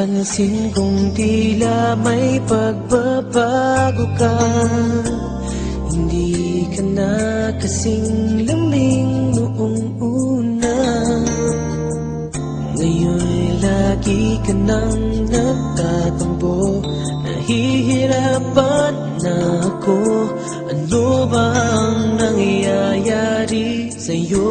Napapansin kong tila may pagbabago ka. Hindi ka na kasing lamig noong una. Ngayon'y lagi ka nang nagtatampo. Nahihirapan na ako. Ano ba ang nangyayari sa'yo?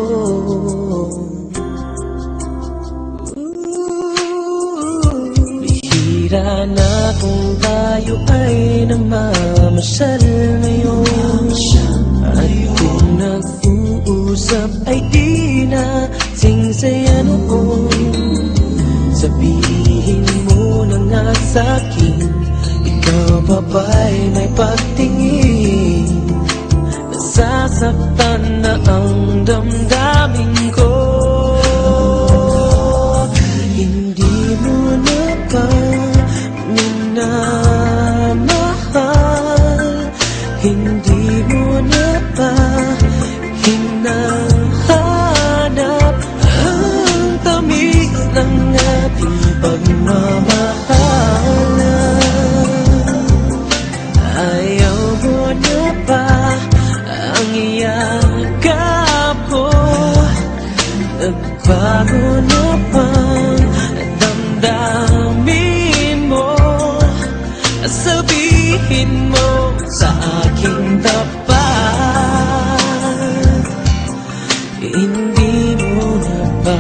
Bihira na kung tayo ay namamasyal ngayon. At kung nag-uusap ay di na singsaya noon. Sabihin mo na nga sa'kin, ikaw ba ba'y may pagtingin? Nasasaktan na ang damdamin ko. Hindi mo na ba minamahal? Hindi mo na ba hinahanap ang tamis ng ating pagmamahalan? Ayaw mo na ba ang iyakap ko? Nagbago na bang damdamin mo? Sabihin mo sa aking tapat, hindi mo na ba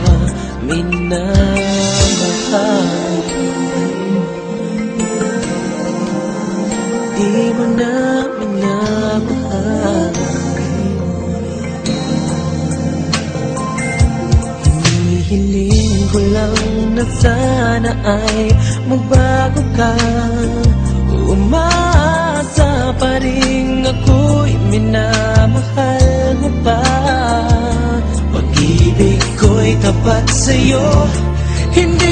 minamahal? Di mo na minamahal. Hinihiling ko lang na sana ay magbago ka. Umaasa pa rin ako'y minamahal mo pa. Pag-ibig ko'y tapat sa'yo, hindi